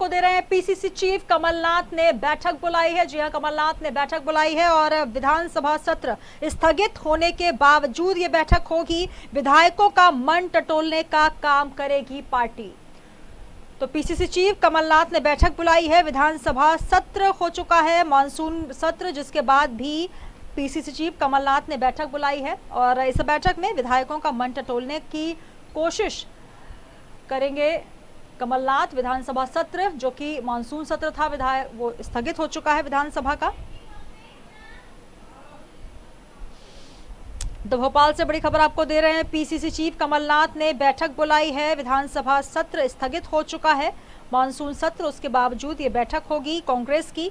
आपको दे रहे हैं। पीसीसी चीफ कमलनाथ ने बैठक बुलाई है। जी हां, कमलनाथ ने बैठक बुलाई है और विधानसभा सत्र स्थगित होने के बावजूद ये बैठक होगी। विधायकों का मन टटोलने का काम करेगी पार्टी। तो पीसीसी चीफ कमलनाथ ने बैठक बुलाई है। विधानसभा सत्र हो चुका है, मानसून सत्र, जिसके बाद भी पीसीसी चीफ कमलनाथ ने बैठक बुलाई है और इस बैठक में विधायकों का मन टटोलने की कोशिश करेंगे कमलनाथ। विधानसभा सत्र जो कि मानसून सत्र था वो स्थगित हो चुका है विधानसभा का। तो भोपाल से बड़ी खबर आपको दे रहे हैं। पीसीसी चीफ कमलनाथ ने बैठक बुलाई है। विधानसभा सत्र स्थगित हो चुका है, मानसून सत्र, उसके बावजूद ये बैठक होगी कांग्रेस की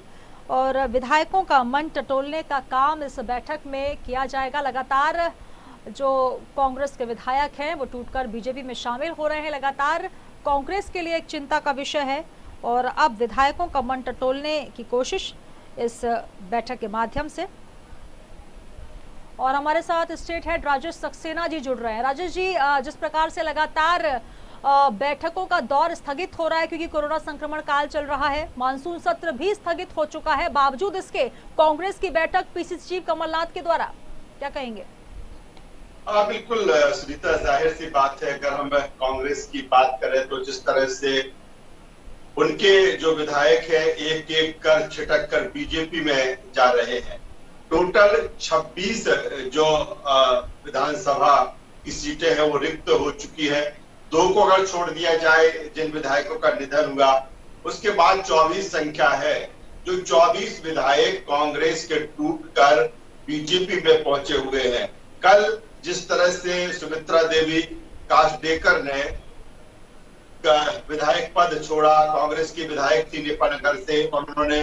और विधायकों का मन टटोलने का काम इस बैठक में किया जाएगा। लगातार जो कांग्रेस के विधायक हैं वो टूटकर बीजेपी में शामिल हो रहे हैं। लगातार कांग्रेस के लिए एक चिंता का विषय है और अब विधायकों का मन टटोलने की कोशिश इस बैठक के माध्यम से। और हमारे साथ स्टेट हेड राजेश सक्सेना जी जुड़ रहे हैं। राजेश जी, जिस प्रकार से लगातार बैठकों का दौर स्थगित हो रहा है क्योंकि कोरोना संक्रमण काल चल रहा है, मानसून सत्र भी स्थगित हो चुका है, बावजूद इसके कांग्रेस की बैठक पीसीसी चीफ कमलनाथ के द्वारा, क्या कहेंगे? बिल्कुल सुनीता, जाहिर सी बात है, अगर हम कांग्रेस की बात करें तो जिस तरह से उनके जो विधायक है एक एक कर छिटक कर बीजेपी में जा रहे हैं। टोटल 26 जो विधानसभा की सीटें हैं वो रिक्त हो चुकी है। 2 को अगर छोड़ दिया जाए जिन विधायकों का निधन हुआ, उसके बाद 24 संख्या है। जो 24 विधायक कांग्रेस के टूटकर बीजेपी में पहुंचे हुए हैं। कल जिस तरह से सुमित्रा देवी कासडेकर ने विधायक पद छोड़ा, कांग्रेस की विधायक थी नेपानगर से, और उन्होंने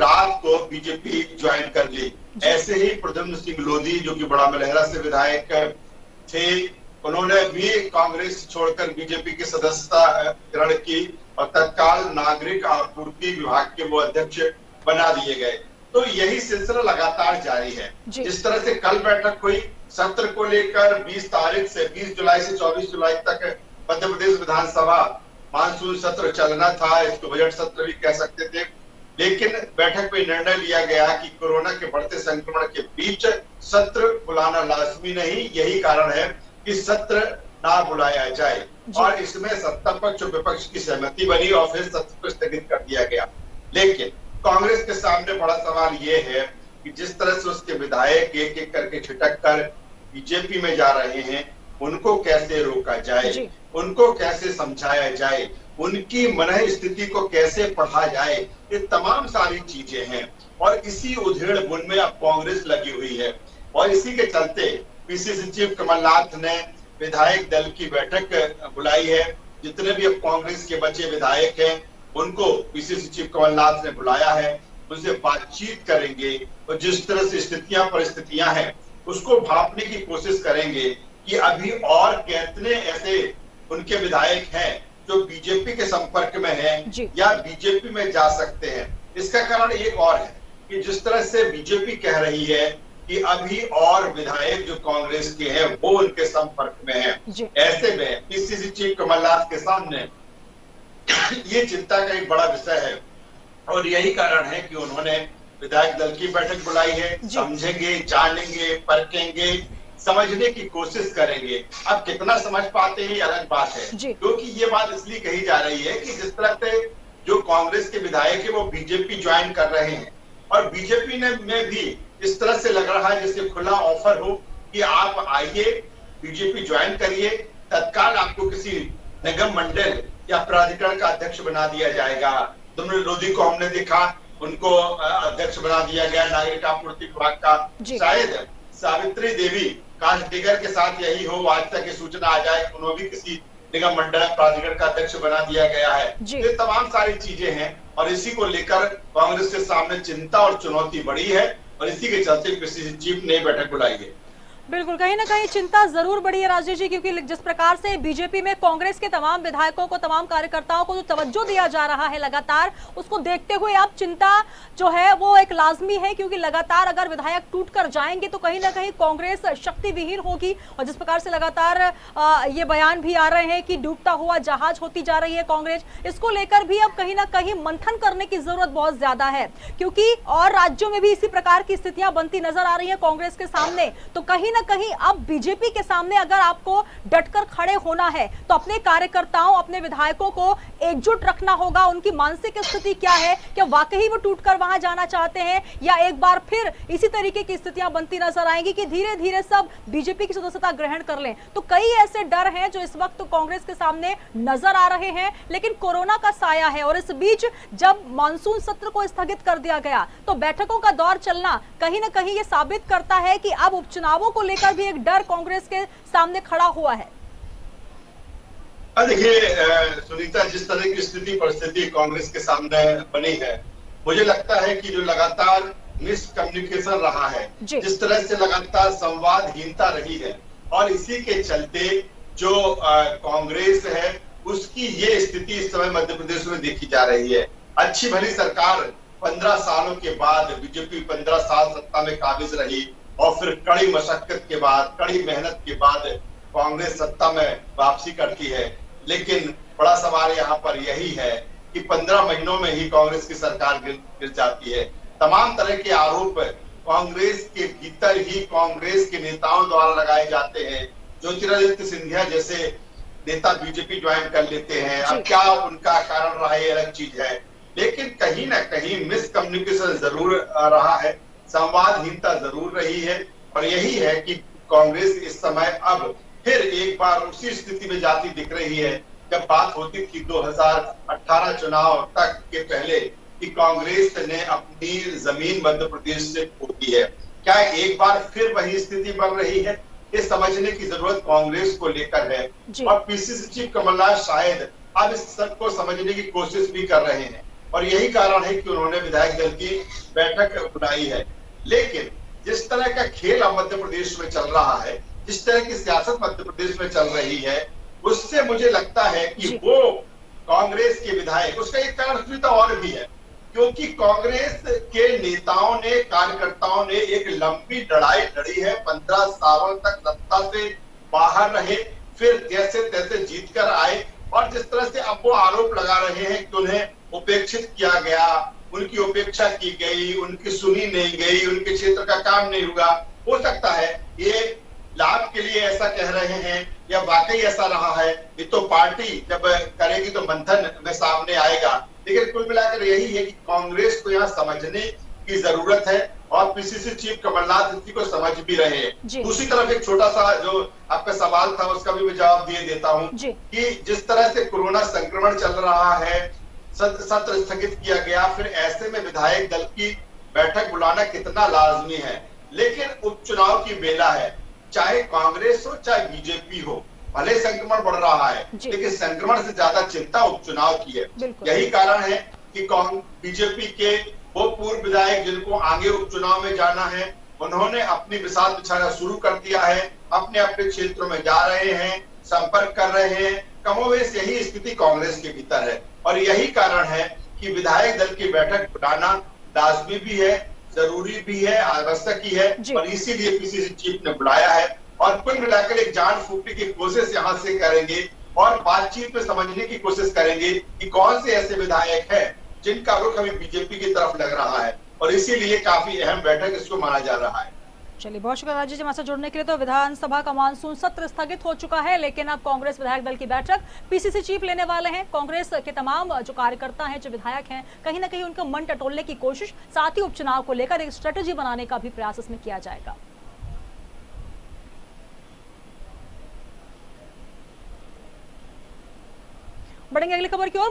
रात को बीजेपी ज्वाइन कर ली। ऐसे ही प्रद्युम्न सिंह लोधी जो कि बड़ा मलहरा से विधायक थे, उन्होंने भी कांग्रेस छोड़कर बीजेपी की सदस्यता ग्रहण की और तत्काल नागरिक आपूर्ति विभाग के वो अध्यक्ष बना दिए गए। तो यही सिलसिला लगातार जारी है। जिस तरह से कल बैठक हुई सत्र को लेकर 20 तारीख से 20 जुलाई से 24 जुलाई तक मध्य प्रदेश विधानसभा मानसून सत्र चलना था, इसको बजट सत्र भी कह सकते थे, लेकिन बैठक में निर्णय लिया गया कि कोरोना के बढ़ते संक्रमण के बीच सत्र बुलाना लाजमी नहीं। यही कारण है कि सत्र ना बुलाया जाए और इसमें सत्ता पक्ष और विपक्ष की सहमति बनी और फिर सत्र को स्थगित कर दिया गया। लेकिन कांग्रेस के सामने बड़ा सवाल ये है कि जिस तरह से उसके विधायक एक एक करके छिटक कर बीजेपी में जा रहे हैं, उनको कैसे रोका जाए, उनको कैसे समझाया जाए, उनकी मनः स्थिति को कैसे पढ़ा जाए, ये तमाम सारी चीजें हैं और इसी उधेड़ बुन में अब कांग्रेस लगी हुई है। और इसी के चलते पीसीसी चीफ कमलनाथ ने विधायक दल की बैठक बुलाई है। जितने भी अब कांग्रेस के बचे विधायक हैं उनको पीसीसी चीफ कमलनाथ ने बुलाया है, उनसे बातचीत करेंगे और जिस तरह से स्थितियां परिस्थितियां हैं उसको भांपने की कोशिश करेंगे कि अभी और कितने ऐसे उनके विधायक हैं जो बीजेपी के संपर्क में हैं या बीजेपी में जा सकते हैं। इसका कारण एक और है कि जिस तरह से बीजेपी कह रही है कि अभी और विधायक जो कांग्रेस के हैं वो उनके संपर्क में हैं। ऐसे में पीसीसी चीफ कमलनाथ के सामने ये चिंता का एक बड़ा विषय है और यही कारण है कि उन्होंने विधायक दल की बैठक बुलाई है। समझेंगे, जानेंगे, परखेंगे, समझने की कोशिश करेंगे। अब कितना समझ पाते हैं ये अलग बात है, क्योंकि ये बात इसलिए कही जा रही है कि जिस तरह से जो कांग्रेस के विधायक है वो बीजेपी ज्वाइन कर रहे हैं और बीजेपी में भी इस तरह से लग रहा है जैसे खुला ऑफर हो कि आप आइए बीजेपी ज्वाइन करिए, तत्काल आपको किसी निगम मंडल या प्राधिकरण का अध्यक्ष बना दिया जाएगा। तुमने लोधी को हमने देखा, उनको अध्यक्ष बना दिया गया नागरिक आपूर्ति विभाग का। शायद सावित्री देवी कासडेकर के साथ यही हो, आज तक की सूचना आ जाए उन्होंने भी किसी निगम मंडल प्राधिकरण का अध्यक्ष बना दिया गया है। ये तमाम सारी चीजें हैं और इसी को लेकर कांग्रेस के सामने चिंता और चुनौती बड़ी है और इसी के चलते पीसीसी चीफ ने बैठक बुलाई है। बिल्कुल, कहीं ना कहीं चिंता जरूर बढ़ी है राजेश जी, क्योंकि जिस प्रकार से बीजेपी में कांग्रेस के तमाम विधायकों को, तमाम कार्यकर्ताओं को जो तवज्जो दिया जा रहा है लगातार, उसको देखते हुए अब चिंता जो है वो एक लाजमी है, क्योंकि लगातार अगर विधायक टूट कर जाएंगे तो कहीं ना कहीं कांग्रेस शक्ति विहीन होगी। और जिस प्रकार से लगातार ये बयान भी आ रहे हैं कि डूबता हुआ जहाज होती जा रही है कांग्रेस, इसको लेकर भी अब कहीं ना कहीं मंथन करने की जरूरत बहुत ज्यादा है, क्योंकि और राज्यों में भी इसी प्रकार की स्थितियां बनती नजर आ रही है कांग्रेस के सामने। तो कहीं ना कहीं अब बीजेपी के सामने अगर आपको डटकर खड़े होना है तो अपने कार्यकर्ताओं, अपने विधायकों को एकजुट रखना होगा। उनकी मानसिक स्थिति क्या है, क्या वाकई वो टूटकर वहां जाना चाहते हैं, या एक बार फिर इसी तरीके की स्थितियां बनती नजर आएंगी कि धीरे धीरे सब बीजेपी की सदस्यता ग्रहण कर लें। तो कई ऐसे डर हैं जो इस वक्त कांग्रेस के सामने नजर आ रहे हैं, लेकिन कोरोना का साया है और इस बीच जब मानसून सत्र को स्थगित कर दिया गया तो बैठकों का दौर चलना कहीं ना कहीं ये साबित करता है कि अब उपचुनावों को लेकर भी एक डर कांग्रेस के सामने खड़ा हुआ है। देखिए सुनीता, जिस तरह की स्थिति परिस्थिति कांग्रेस के सामने बनी है, मुझे लगता है कि जो लगातार मिसकम्युनिकेशन रहा है, जिस तरह से लगातार संवादहीनता रही है, और इसी के चलते जो कांग्रेस है उसकी ये स्थिति इस समय मध्य प्रदेश में देखी जा रही है। अच्छी भली सरकार 15 सालों के बाद, बीजेपी 15 साल सत्ता में काबिज रही और फिर कड़ी मशक्कत के बाद, कड़ी मेहनत के बाद कांग्रेस सत्ता में वापसी करती है। लेकिन बड़ा सवाल यहाँ पर यही है कि 15 महीनों में ही कांग्रेस की सरकार गिर जाती है। तमाम तरह के आरोप कांग्रेस के भीतर ही कांग्रेस के नेताओं द्वारा लगाए जाते हैं। ज्योतिरादित्य सिंधिया जैसे नेता बीजेपी ज्वाइन कर लेते हैं। अब क्या उनका कारण रहा है अलग चीज है, लेकिन कहीं ना कहीं मिसकम्युनिकेशन जरूर रहा है, संवादहीनता जरूर रही है, और यही है कि कांग्रेस इस समय अब फिर एक बार उसी स्थिति में जाती दिख रही है जब बात होती थी 2018 चुनाव तक के पहले कि कांग्रेस ने अपनी जमीन मध्य प्रदेश से खो दी है। क्या एक बार फिर वही स्थिति बन रही है, ये समझने की जरूरत कांग्रेस को लेकर है। और पीसीसी चीफ कमलनाथ शायद अब इस सबको समझने की कोशिश भी कर रहे हैं, और यही कारण है कि उन्होंने विधायक दल की बैठक बुलाई है। लेकिन जिस तरह का खेल अब मध्य प्रदेश में चल रहा है, जिस तरह की सियासत मध्य प्रदेश में चल रही है, उससे मुझे लगता है कि वो कांग्रेस के विधायक, उसका एक कारण और भी है, क्योंकि कांग्रेस के नेताओं ने, कार्यकर्ताओं ने एक लंबी लड़ाई लड़ी है। 15 सालों तक सत्ता से बाहर रहे, फिर जैसे तैसे जीत कर आए, और जिस तरह से अब वो आरोप लगा रहे हैं कि उन्हें उपेक्षित किया गया, उनकी उपेक्षा की गई, उनकी सुनी नहीं गई, उनके क्षेत्र का काम नहीं हुआ। हो सकता है ये लाभ के लिए ऐसा कह रहे हैं या वाकई ऐसा रहा है, ये तो पार्टी जब करेगी तो मंथन में सामने आएगा। लेकिन कुल मिलाकर यही है कि कांग्रेस को यहाँ समझने की जरूरत है, और पीसीसी चीफ कमलनाथ इसी को समझ भी रहे हैं। दूसरी तरफ एक छोटा सा जो आपका सवाल था उसका भी मैं जवाब दे देता हूँ कि जिस तरह से कोरोना संक्रमण चल रहा है, सत्र स्थगित किया गया, फिर ऐसे में विधायक दल की बैठक बुलाना कितना लाजमी है। लेकिन उपचुनाव की बेला है, चाहे कांग्रेस हो चाहे बीजेपी हो, भले संक्रमण बढ़ रहा है, लेकिन संक्रमण से ज्यादा चिंता उपचुनाव की है। यही कारण है कि बीजेपी के वो पूर्व विधायक जिनको आगे उपचुनाव में जाना है, उन्होंने अपनी बिसात बिछाना शुरू कर दिया है, अपने अपने क्षेत्रों में जा रहे हैं, संपर्क कर रहे हैं। कमोवेश यही स्थिति कांग्रेस के भीतर है, और यही कारण है कि विधायक दल की बैठक बुलाना लाजमी भी है, जरूरी भी है, आवश्यक ही है, और इसीलिए पीसीसी चीफ ने बुलाया है। और कुल मिलाकर एक जान फूकने की कोशिश यहाँ से करेंगे, और बातचीत में समझने की कोशिश करेंगे कि कौन से ऐसे विधायक हैं जिनका रुख अभी बीजेपी की तरफ लग रहा है, और इसीलिए काफी अहम बैठक इसको माना जा रहा है। चलिए, बहुत शुक्रिया राजेश जी हमारे साथ जुड़ने के लिए। तो विधानसभा का मानसून सत्र स्थगित हो चुका है, लेकिन अब कांग्रेस विधायक दल की बैठक पीसीसी चीफ लेने वाले हैं। कांग्रेस के तमाम जो कार्यकर्ता हैं, जो विधायक हैं, कहीं ना कहीं उनका मन टटोलने की कोशिश, साथ ही उपचुनाव को लेकर एक स्ट्रेटेजी बनाने का भी प्रयास इसमें किया जाएगा। बढ़ेंगे अगली खबर की ओर।